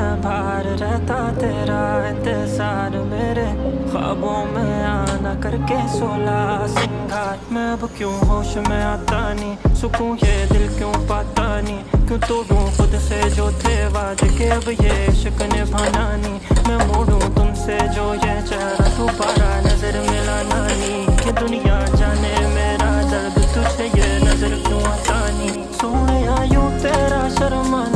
में बाहर रहता तेरा इंतजार, मेरे ख्वाबों में आना करके 16 सिंगार। मैं अब क्यों होश में आता नहीं, सुकून ये दिल क्यों पाता नहीं, क्यों तोड़ूं खुद से जो थे वादे के अब ये इश्क निभाना नहीं। मैं मोड़ूं तुमसे जो ये चेहरा दोबारा नजर मिलाना नहीं, कि दुनिया जाने मेरा दर्द तुझे ये नजर क्यों आता नहीं। सोने यूं तेरा शर्माना